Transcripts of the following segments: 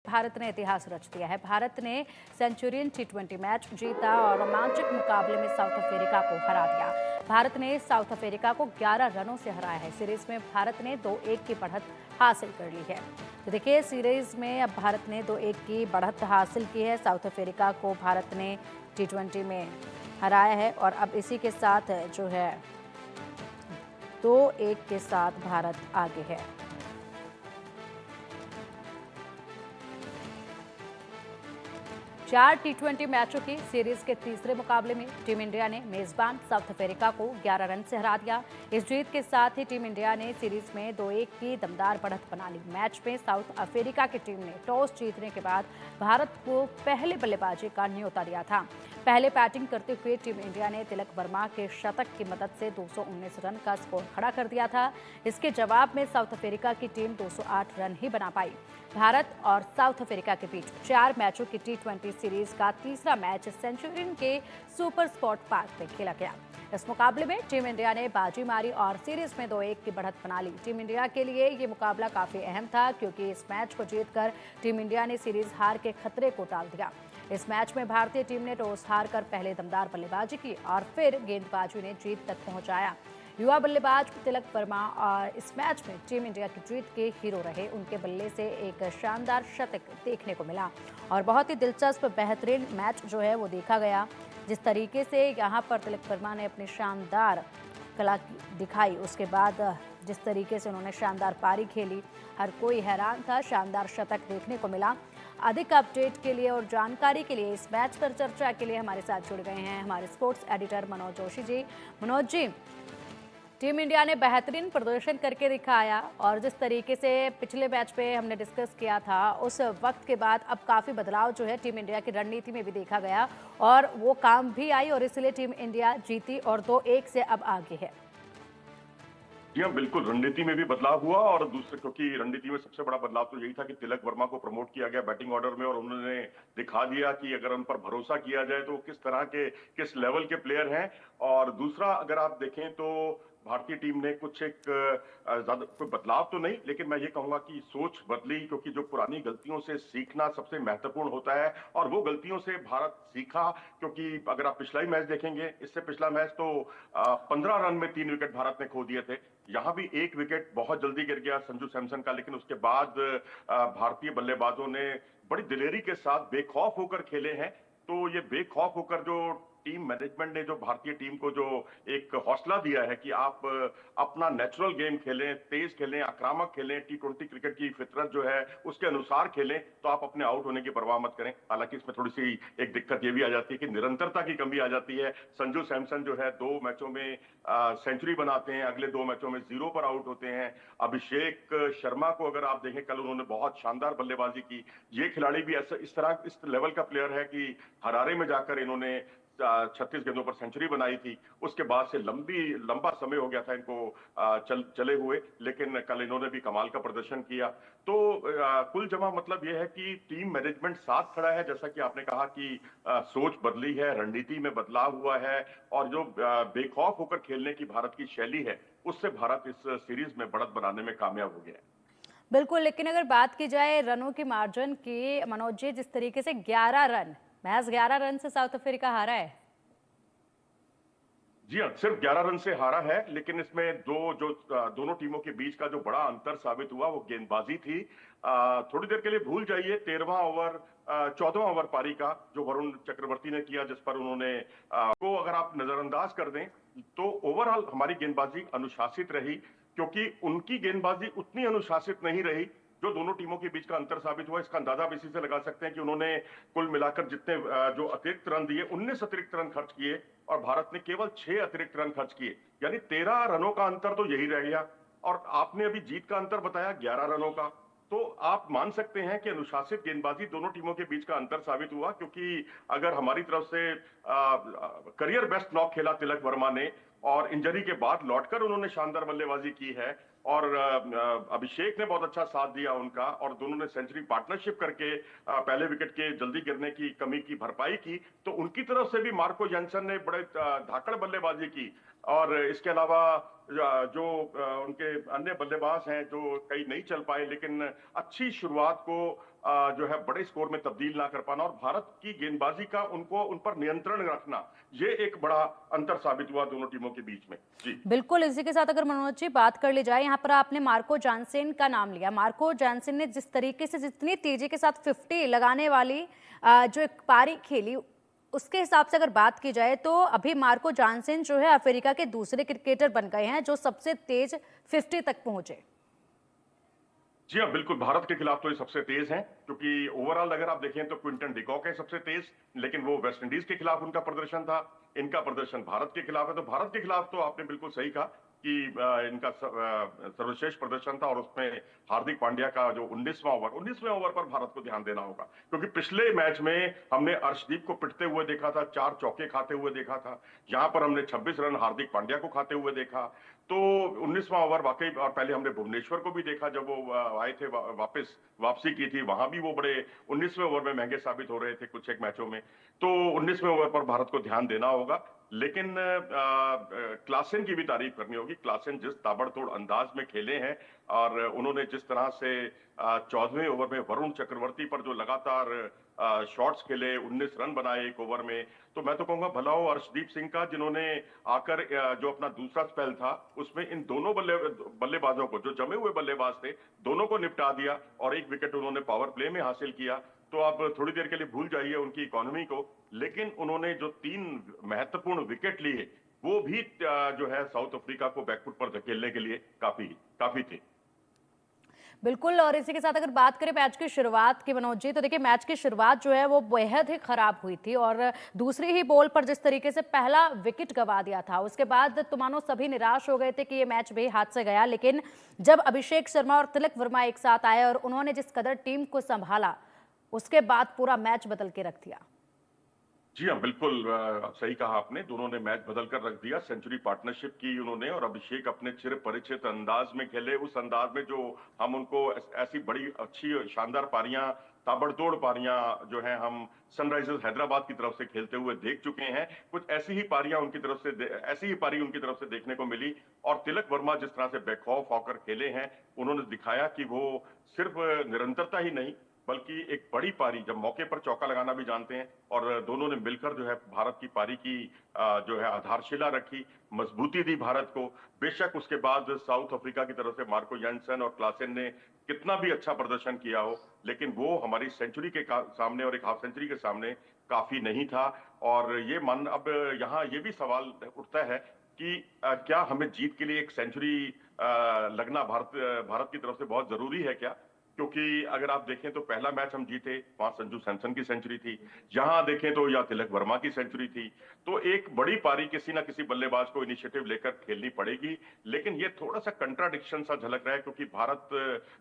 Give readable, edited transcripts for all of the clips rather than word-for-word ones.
भारत ने इतिहास रच दिया है। भारत ने सेंचुरियन टी20 मैच जीता और रोमांचक मुकाबले में साउथ अफ्रीका को हरा दिया। भारत ने साउथ अफ्रीका को 11 रनों से हराया है। सीरीज में भारत ने 2-1 की बढ़त हासिल कर ली है। तो देखिए, सीरीज में अब भारत ने 2-1 की बढ़त हासिल की है। साउथ अफ्रीका को भारत ने टी20 में हराया है और अब इसी के साथ जो है 2-1 के साथ भारत आगे है। चार टी20 मैचों की सीरीज के तीसरे मुकाबले में टीम इंडिया ने मेजबान साउथ अफ्रीका को 11 रन से हरा दिया। इस जीत के साथ ही टीम इंडिया ने सीरीज में 2-1 की दमदार बढ़त बना ली। मैच में साउथ अफ्रीका की टीम ने टॉस जीतने के बाद भारत को पहले बल्लेबाजी का न्योता दिया था। पहले बैटिंग करते हुए टीम इंडिया ने तिलक वर्मा के शतक की मदद से 219 रन का स्कोर खड़ा कर दिया था। इसके जवाब में साउथ अफ्रीका की टीम 208 रन ही बना पाई। भारत और साउथ अफ्रीका के बीच 4 मैचों की टी20 सीरीज का तीसरा मैच सेंचुरियन के सुपर स्पॉट पार्क में खेला गया। इस मुकाबले में टीम इंडिया ने बाजी मारी और सीरीज में 2-1 की बढ़त बना ली। टीम इंडिया के लिए ये मुकाबला काफी अहम था, क्योंकि इस मैच को जीतकर टीम इंडिया ने सीरीज हार के खतरे को टाल दिया। इस मैच में भारतीय टीम ने टॉस हारकर पहले दमदार बल्लेबाजी की और फिर गेंदबाजी ने जीत तक पहुंचाया। युवा बल्लेबाज तिलक वर्मा और इस मैच में टीम इंडिया की जीत के हीरो रहे। उनके बल्ले से एक शानदार शतक देखने को मिला और बहुत ही दिलचस्प बेहतरीन मैच जो है वो देखा गया। जिस तरीके से यहाँ पर तिलक वर्मा ने अपनी शानदार कला दिखाई, उसके बाद जिस तरीके से उन्होंने शानदार पारी खेली, हर कोई हैरान था। शानदार शतक देखने को मिला। अधिक अपडेट के लिए और जानकारी के लिए इस मैच पर चर्चा के लिए हमारे साथ जुड़ गए हैं हमारे sports editor Manoj Joshi ji. Manoj ji, team India ने बेहतरीन प्रदर्शन करके दिखाया और जिस तरीके से पिछले मैच पे हमने डिस्कस किया था, उस वक्त के बाद अब काफ़ी बदलाव जो है टीम इंडिया की रणनीति में भी देखा गया और वो काम भी आई और इसलिए टीम इंडिया जीती और 2-1 से अब आगे है। जी हाँ, बिल्कुल रणनीति में भी बदलाव हुआ और दूसरे, क्योंकि रणनीति में सबसे बड़ा बदलाव तो यही था कि तिलक वर्मा को प्रमोट किया गया बैटिंग ऑर्डर में और उन्होंने दिखा दिया कि अगर उन पर भरोसा किया जाए तो किस तरह के, किस लेवल के प्लेयर हैं। और दूसरा, अगर आप देखें तो भारतीय टीम ने कुछ एक ज्यादा कोई बदलाव तो नहीं, लेकिन मैं ये कहूंगा कि सोच बदली, क्योंकि जो पुरानी गलतियों से सीखना सबसे महत्वपूर्ण होता है और वो गलतियों से भारत सीखा। क्योंकि अगर आप पिछला ही मैच देखेंगे, इससे पिछला मैच तो 15 रन में 3 विकेट भारत ने खो दिए थे। यहाँ भी 1 विकेट बहुत जल्दी गिर गया संजू सैमसन का, लेकिन उसके बाद भारतीय बल्लेबाजों ने बड़ी दिलेरी के साथ बेखौफ होकर खेले हैं। तो ये बेखौफ होकर जो टीम मैनेजमेंट ने जो भारतीय टीम को जो एक हौसला दिया है कि आप अपना नेचुरल गेम खेलें, तेज खेलें, आक्रामक खेलें, टी20 क्रिकेट की फितरत जो है उसके अनुसार खेलें, तो आप अपने आउट होने की परवाह मत करें। हालांकि इसमें थोड़ी सी एक दिक्कत ये भी आ जाती है कि निरंतरता की कमी आ जाती है। संजू सैमसन जो है 2 मैचों में सेंचुरी बनाते हैं, अगले 2 मैचों में 0 पर आउट होते हैं। अभिषेक शर्मा को अगर आप देखें, कल उन्होंने बहुत शानदार बल्लेबाजी की। ये खिलाड़ी भी ऐसा इस लेवल का प्लेयर है कि हरारे में जाकर इन्होंने 36 गेंदों पर सेंचुरी बनाई थी। उसके बाद से लंबा समय हो गया था इनको चले हुए, लेकिन कल इन्होंने भी कमाल का प्रदर्शन किया। तो कुल जमा मतलब यह है कि टीम मैनेजमेंट साथ खड़ा है, जैसा कि आपने कहा कि सोच बदली है, रणनीति में बदलाव हुआ है और जो बेखौफ होकर खेलने की भारत की शैली है, उससे भारत इस सीरीज में बढ़त बनाने में कामयाब हो गया है। बिल्कुल, लेकिन अगर बात की जाए रनों की मार्जिन की, मनोज जी, जिस तरीके से 11 रन, महज 11 रन से साउथ अफ्रीका हारा है। जी हाँ, सिर्फ 11 रन से हारा है, लेकिन इसमें दोनों टीमों के बीच का जो बड़ा अंतर साबित हुआ वो गेंदबाजी थी। थोड़ी देर के लिए भूल जाइए 13वां ओवर, 14वां ओवर पारी का जो वरुण चक्रवर्ती ने किया, जिस पर उन्होंने को अगर आप नजरअंदाज कर दें तो ओवरऑल हमारी गेंदबाजी अनुशासित रही, क्योंकि उनकी गेंदबाजी उतनी अनुशासित नहीं रही। जो दोनों टीमों के बीच का अंतर साबित हुआ, इसका अंदाजा आप इसी से लगा सकते हैं कि उन्होंने कुल मिलाकर जितने जो अतिरिक्त रन दिए, 19 अतिरिक्त रन खर्च किए और भारत ने केवल 6 अतिरिक्त रन खर्च किए, यानी 13 रनों का अंतर तो यही रह गया। और आपने अभी जीत का अंतर बताया 11 रनों का, तो आप मान सकते हैं कि अनुशासित गेंदबाजी दोनों टीमों के बीच का अंतर साबित हुआ। क्योंकि अगर हमारी तरफ से करियर बेस्ट नॉक खेला तिलक वर्मा ने और इंजरी के बाद लौटकर उन्होंने शानदार बल्लेबाजी की है और अभिषेक ने बहुत अच्छा साथ दिया उनका और दोनों ने सेंचुरी पार्टनरशिप करके पहले विकेट के जल्दी गिरने की कमी की भरपाई की। तो उनकी तरफ से भी मार्को जैनसन ने बड़े धाकड़ बल्लेबाजी की और इसके अलावा जो उनके अन्य बल्लेबाज हैं जो कई नहीं चल पाए, लेकिन अच्छी शुरुआत को जो है बड़े स्कोर में तब्दील ना कर पाना और भारत की गेंदबाजी का उन पर नियंत्रण रखना, ये एक बड़ा अंतर साबित हुआ दोनों टीमों के बीच में। जी बिल्कुल, इसी के साथ अगर मनोज जी बात कर ली जाए, यहाँ पर आपने मार्को जानसेन का नाम लिया। मार्को जानसेन ने जिस तरीके से जितनी तेजी के साथ 50 लगाने वाली जो एक पारी खेली, उसके हिसाब से अगर बात की जाए तो अभी मार्को जानसेन जो है अफ्रीका के दूसरे क्रिकेटर बन गए हैं जो सबसे तेज 50 तक पहुंचे। जी हाँ, बिल्कुल, भारत के खिलाफ तो ये सबसे तेज हैं, क्योंकि ओवरऑल अगर आप देखें तो क्विंटन डिकॉक है सबसे तेज, लेकिन वो वेस्ट इंडीज के खिलाफ उनका प्रदर्शन था। इनका प्रदर्शन भारत के खिलाफ है, तो भारत के खिलाफ तो आपने बिल्कुल सही कहा कि इनका सर्वश्रेष्ठ प्रदर्शन था और उसमें हार्दिक पांड्या का जो 19वें ओवर पर भारत को ध्यान देना होगा, क्योंकि पिछले मैच में हमने अर्शदीप को पिटते हुए देखा था, 4 चौके खाते हुए देखा था। यहाँ पर हमने 26 रन हार्दिक पांड्या को खाते हुए देखा। तो 19वां ओवर वाकई, और पहले हमने भुवनेश्वर को भी देखा जब वो आए थे, वापसी की थी, वहां भी वो बड़े 19वें ओवर में महंगे साबित हो रहे थे कुछ एक मैचों में। तो 19वें ओवर पर भारत को ध्यान देना होगा, लेकिन क्लासेन की भी तारीफ करनी होगी। क्लासेन जिस ताबड़तोड़ अंदाज में खेले हैं और उन्होंने जिस तरह से 14वें ओवर में वरुण चक्रवर्ती पर जो लगातार शॉट्स खेले, 19 रन बनाए एक ओवर में, तो मैं तो कहूंगा भला हो अर्शदीप सिंह का, जिन्होंने आकर जो अपना दूसरा स्पेल था उसमें इन दोनों बल्लेबाजों को, जो जमे हुए बल्लेबाज थे, दोनों को निपटा दिया और एक विकेट उन्होंने पावर प्ले में हासिल किया। तो आप थोड़ी देर के लिए भूल जाइए उनकी इकोनॉमी को, लेकिन उन्होंने जो 3 महत्वपूर्ण विकेट लिए, वो भी जो है साउथ अफ्रीका को बैकफुट पर धकेलने के लिए काफी थे। बिल्कुल, और इसी के साथ अगर बात करें मैच की शुरुआत की मनोज जी, तो देखिए मैच की शुरुआत जो है वो बेहद ही खराब हुई थी और दूसरी ही बॉल पर जिस तरीके से पहला विकेट गंवा दिया था, उसके बाद तो मानो सभी निराश हो गए थे कि ये मैच भी हाथ से गया। लेकिन जब अभिषेक शर्मा और तिलक वर्मा एक साथ आए और उन्होंने जिस कदर टीम को संभाला, उसके बाद पूरा मैच बदल के रख दिया। जी हाँ, बिल्कुल सही कहा आपने। दोनों ने मैच बदल कर रख दिया। सेंचुरी पार्टनरशिप की उन्होंने, और अभिषेक अपने चिर परिचित अंदाज में खेले, उस अंदाज में जो हम उनको ऐसी बड़ी अच्छी शानदार पारियां, ताबड़तोड़ पारियां जो हैं हम सनराइजर्स हैदराबाद की तरफ से खेलते हुए देख चुके हैं। कुछ ऐसी ही पारियां उनकी तरफ से ऐसी ही पारी उनकी तरफ से देखने को मिली। और तिलक वर्मा जिस तरह से बेखौफ होकर खेले हैं, उन्होंने दिखाया कि वो सिर्फ निरंतरता ही नहीं, बल्कि एक बड़ी पारी, जब मौके पर चौका लगाना भी जानते हैं, और दोनों ने मिलकर जो है भारत की पारी की जो है आधारशिला रखी, मजबूती दी भारत को। बेशक उसके बाद साउथ अफ्रीका की तरफ से मार्को यानसन और क्लासेन ने कितना भी अच्छा प्रदर्शन किया हो, लेकिन वो हमारी सेंचुरी के सामने और एक हाफ सेंचुरी के सामने काफी नहीं था। और ये मन, अब यहाँ ये भी सवाल उठता है कि क्या हमें जीत के लिए एक सेंचुरी लगना भारत की तरफ से बहुत जरूरी है क्या? क्योंकि अगर आप देखें तो पहला मैच हम जीते, वहां संजू सैमसन की सेंचुरी थी, यहां देखें तो या तिलक वर्मा की सेंचुरी थी। तो एक बड़ी पारी किसी ना किसी बल्लेबाज को इनिशिएटिव लेकर खेलनी पड़ेगी, लेकिन ये थोड़ा सा कंट्राडिक्शन सा झलक रहा है, क्योंकि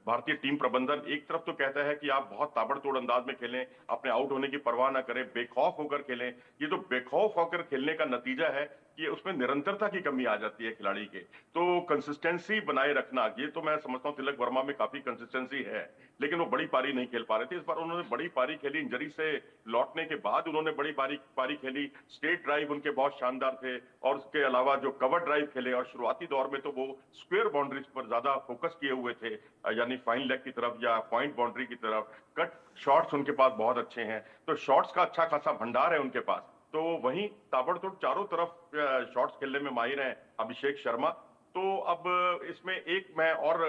भारतीय टीम प्रबंधन एक तरफ तो कहता है कि आप बहुत ताबड़तोड़ अंदाज में खेलें, अपने आउट होने की परवाह ना करें, बेखौफ होकर खेलें। ये जो बेखौफ होकर खेलने का नतीजा है कि उसमें निरंतरता की कमी आ जाती है खिलाड़ी के। तो कंसिस्टेंसी बनाए रखना, ये तो मैं समझता हूँ तिलक वर्मा में काफी कंसिस्टेंसी है, लेकिन वो बड़ी पारी नहीं खेल पा रहे थे। इस बार उन्होंने बड़ी पारी खेली, इंजरी से लौटने के बाद उन्होंने बड़ी पारी खेली। स्ट्रेट ड्राइव उनके बहुत शानदार थे, और उसके अलावा जो कवर ड्राइव खेले, और शुरुआती दौर में तो वो स्क्वायर बाउंड्रीज पर ज्यादा फोकस किए हुए थे, यानी फाइन लेग की तरफ या पॉइंट बाउंड्री की तरफ। कट शॉट्स उनके पास बहुत अच्छे हैं, तो शॉट्स का अच्छा खासा भंडार है उनके पास। तो वहीं ताबड़तोड़ चारों तरफ शॉट्स खेलने में माहिर हैं अभिषेक शर्मा। तो अब इसमें एक मैं और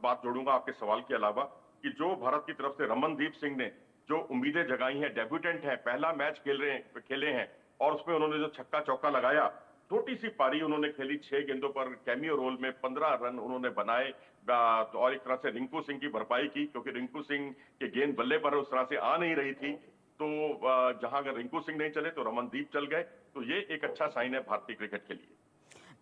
बात जोड़ूंगा आपके सवाल के अलावा, कि जो भारत की तरफ से रमनदीप सिंह ने जो उम्मीदें जगाई हैं, डेब्यूटेंट हैं, पहला मैच खेले हैं, और उसमें उन्होंने जो छक्का चौका लगाया, छोटी सी पारी उन्होंने खेली, 6 गेंदों पर कैमियो रोल में 15 रन उन्होंने बनाए। तो और एक तरह से रिंकू सिंह की भरपाई की, क्योंकि रिंकू सिंह की गेंद बल्ले पर उस तरह से आ नहीं रही थी। तो जहां अगर रिंकू सिंह नहीं चले तो रमनदीप चल गए, तो ये एक अच्छा साइन है भारतीय क्रिकेट के लिए।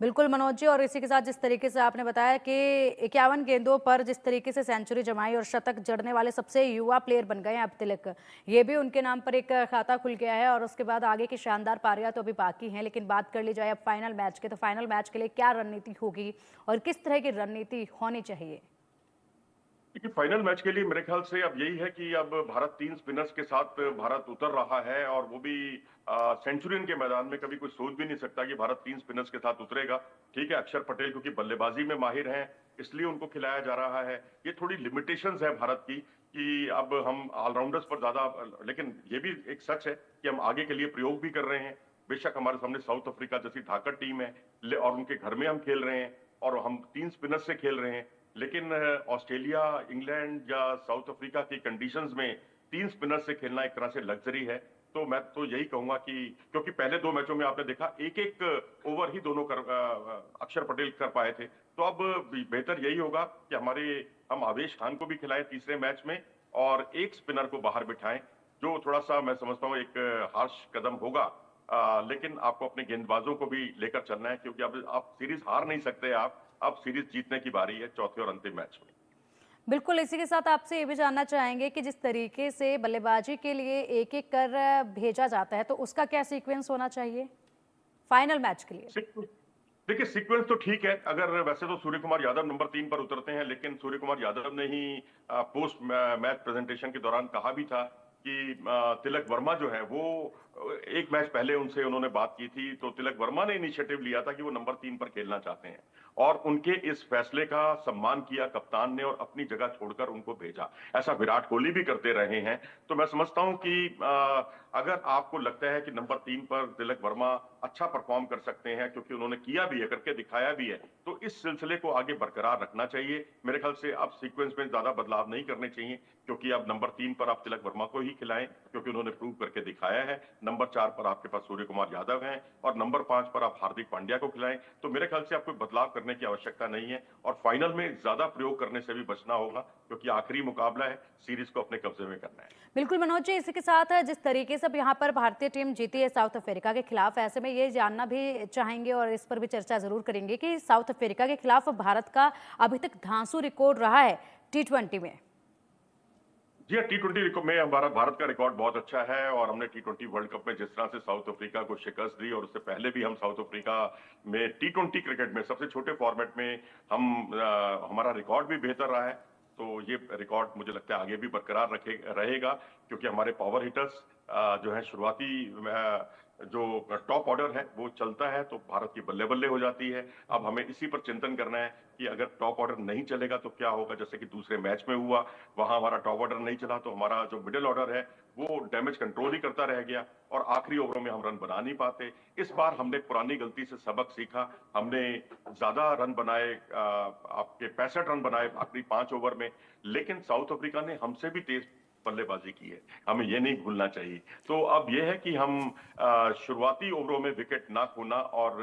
बिल्कुल मनोज जी, और इसी के साथ जिस तरीके से आपने बताया कि 51 गेंदों पर जिस तरीके से सेंचुरी जमाई और शतक जड़ने वाले सबसे युवा प्लेयर बन गए हैं अब तिलक, ये भी उनके नाम पर एक खाता खुल गया है। और उसके बाद आगे की शानदार पारियां तो अभी बाकी हैं, लेकिन बात कर ली जाए अब फाइनल मैच के, तो फाइनल मैच के लिए क्या रणनीति होगी और किस तरह की रणनीति होनी चाहिए? देखिए फाइनल मैच के लिए मेरे ख्याल से अब यही है कि अब भारत 3 स्पिनर्स के साथ भारत उतर रहा है और वो भी सेंचुरियन के मैदान में। कभी कोई सोच भी नहीं सकता कि भारत 3 स्पिनर्स के साथ उतरेगा। ठीक है, अक्षर पटेल क्योंकि बल्लेबाजी में माहिर हैं, इसलिए उनको खिलाया जा रहा है। ये थोड़ी लिमिटेशंस है भारत की कि अब हम ऑलराउंडर्स पर ज़्यादा लेकिन ये भी एक सच है कि हम आगे के लिए प्रयोग भी कर रहे हैं। बेशक हमारे सामने साउथ अफ्रीका जैसी धाकड़ टीम है और उनके घर में हम खेल रहे हैं और हम 3 स्पिनर्स से खेल रहे हैं। लेकिन ऑस्ट्रेलिया, इंग्लैंड या साउथ अफ्रीका की कंडीशंस में 3 स्पिनर से खेलना एक तरह से लग्जरी है। तो मैं तो यही कहूंगा कि क्योंकि पहले 2 मैचों में आपने देखा एक-एक ओवर ही दोनों अक्षर पटेल कर पाए थे। तो अब बेहतर यही होगा कि हम आवेश खान को भी खिलाएं तीसरे मैच में और एक स्पिनर को बाहर बिठाएं, जो थोड़ा-सा मैं समझता हूँ एक हार्श कदम होगा। लेकिन आपको अपने गेंदबाजों को भी लेकर चलना है क्योंकि अब आप सीरीज हार नहीं सकते अब सीरीज जीतने की बारी है चौथे और अंतिम मैच में। बिल्कुल, इसी के साथ आपसे ये भी जानना चाहेंगे कि जिस तरीके से बल्लेबाजी के लिए एक-एक कर भेजा जाता है, तो उसका क्या सीक्वेंस होना चाहिए फाइनल मैच के लिए? सीक्वेंस देखिए सीक्वेंस तो ठीक है। अगर वैसे तो सूर्य कुमार यादव नंबर 3 पर उतरते हैं, लेकिन सूर्य कुमार यादव ने ही पोस्ट मैच प्रेजेंटेशन के दौरान कहा भी था कि तिलक वर्मा जो है वो एक मैच पहले उनसे उन्होंने बात की थी, तो तिलक वर्मा ने इनिशिएटिव लिया था कि वो नंबर 3 पर खेलना चाहते हैं और उनके इस फैसले का सम्मान किया कप्तान ने और अपनी जगह छोड़कर उनको भेजा। ऐसा विराट कोहली भी करते रहे हैं। तो मैं समझता हूं कि अगर आपको लगता है कि नंबर 3 पर तिलक वर्मा अच्छा परफॉर्म कर सकते हैं क्योंकि उन्होंने किया भी है, करके दिखाया भी है, तो इस सिलसिले को आगे बरकरार रखना चाहिए। मेरे ख्याल से अब सीक्वेंस में ज्यादा बदलाव नहीं करने चाहिए क्योंकि अब नंबर 3 पर आप तिलक वर्मा को ही खिलाएं क्योंकि उन्होंने प्रूव करके दिखाया है। नंबर 4 पर आपके पास सूर्य कुमार यादव हैं और नंबर 5 पर आप हार्दिक पांड्या को खिलाएं। तो मेरे ख्याल से आपको बदलाव करने की आवश्यकता नहीं है और फाइनल में ज्यादा प्रयोग करने से भी बचना होगा क्योंकि आखिरी मुकाबला है, सीरीज को अपने कब्जे में करना है। बिल्कुल मनोज जी, इसी के साथ जिस तरीके से अब यहाँ पर भारतीय टीम जीती है साउथ अफ्रीका के खिलाफ, ऐसे में ये जानना भी चाहेंगे और इस पर भी चर्चा जरूर करेंगे कि साउथ अफ्रीका के खिलाफ भारत का अभी तक धांसू रिकॉर्ड रहा है T20 में। जी हाँ, T20 में हमारा भारत का रिकॉर्ड बहुत अच्छा है और हमने T20 वर्ल्ड कप में जिस तरह से साउथ अफ्रीका को शिकस्त दी और उससे पहले भी हम साउथ अफ्रीका में T20 क्रिकेट में सबसे छोटे फॉर्मेट में हमारा रिकॉर्ड भी बेहतर रहा है। तो ये रिकॉर्ड मुझे लगता है आगे भी बरकरार रहेगा क्योंकि हमारे पावर हिटर्स जो है शुरुआती जो टॉप ऑर्डर है वो चलता है तो भारत की बल्ले बल्ले हो जाती है। अब हमें इसी पर चिंतन करना है कि अगर टॉप ऑर्डर नहीं चलेगा तो क्या होगा, जैसे कि दूसरे मैच में हुआ, वहां हमारा टॉप ऑर्डर नहीं चला तो हमारा जो मिडिल ऑर्डर है वो डैमेज कंट्रोल ही करता रह गया और आखिरी ओवरों में हम रन बना नहीं पाते। इस बार हमने पुरानी गलती से सबक सीखा, हमने ज्यादा रन बनाए, आपके 65 रन बनाए आखिरी 5 ओवर में, लेकिन साउथ अफ्रीका ने हमसे भी तेज बल्लेबाजी की है, हमें ये नहीं भूलना चाहिए। तो अब ये है कि हम शुरुआती ओवरों में विकेट ना खोना और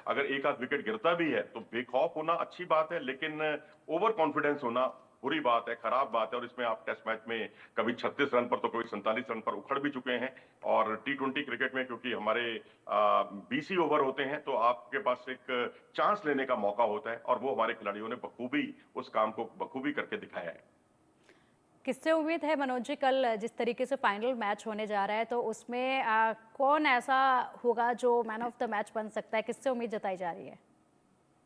अगर एक आध विकेट गिरता भी है तो बेखौफ होना अच्छी बात है, लेकिन ओवर कॉन्फिडेंस होना बुरी बात है, खराब बात है। और इसमें आप टेस्ट मैच में कभी 36 रन पर तो कभी 47 रन पर उखड़ भी चुके हैं और T20 क्रिकेट में क्योंकि हमारे 20 ही ओवर होते हैं तो आपके पास एक चांस लेने का मौका होता है और वो हमारे खिलाड़ियों ने बखूबी उस काम को बखूबी करके दिखाया है। किससे उम्मीद है मनोज जी, कल जिस तरीके से फाइनल मैच होने जा रहा है तो उसमें कौन ऐसा होगा जो मैन ऑफ द मैच बन सकता है, किससे उम्मीद जताई जा रही है?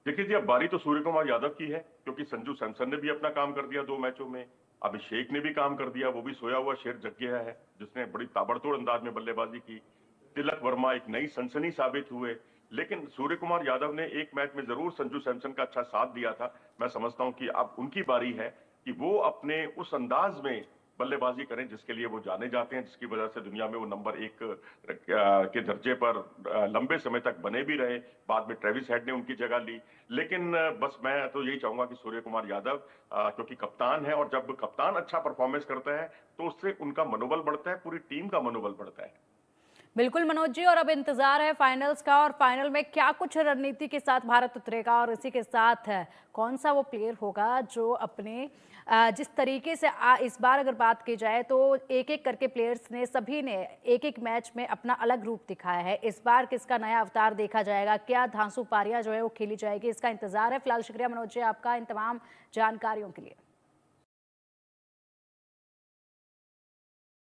देखिए जी, अब बारी तो सूर्य कुमार यादव की है क्योंकि संजू सैमसन ने भी अपना काम कर दिया 2 मैचों में। अभिषेक ने भी काम कर दिया, वो भी सोया हुआ शेर जग गया है जिसने बड़ी ताबड़तोड़ अंदाज में बल्लेबाजी की। तिलक वर्मा एक नई सनसनी साबित हुए, लेकिन सूर्य कुमार यादव ने एक मैच में जरूर संजू सैमसन का अच्छा साथ दिया था। मैं समझता हूं कि अब उनकी बारी है कि वो अपने उस अंदाज में बल्लेबाजी करें जिसके लिए वो जाने जाते हैं, जिसकी वजह से दुनिया में वो नंबर 1 के दर्जे पर लंबे समय तक बने भी रहे। बाद में ट्रेविस हेड ने उनकी जगह ली, लेकिन बस मैं तो यही चाहूंगा कि सूर्य कुमार यादव क्योंकि कप्तान है और जब कप्तान अच्छा परफॉर्मेंस करता है तो उससे उनका मनोबल बढ़ता है, पूरी टीम का मनोबल बढ़ता है। बिल्कुल मनोज जी, और अब इंतजार है फाइनल्स का और फाइनल में क्या कुछ रणनीति के साथ भारत उतरेगा और इसी के साथ कौन सा वो प्लेयर होगा जो अपने जिस तरीके से इस बार अगर बात की जाए तो एक एक करके प्लेयर्स ने सभी ने एक एक मैच में अपना अलग रूप दिखाया है। इस बार किसका नया अवतार देखा जाएगा, क्या धांसू पारियां जो है वो खेली जाएगी, इसका इंतजार है। फिलहाल शुक्रिया मनोज जी आपका इन तमाम जानकारियों के लिए।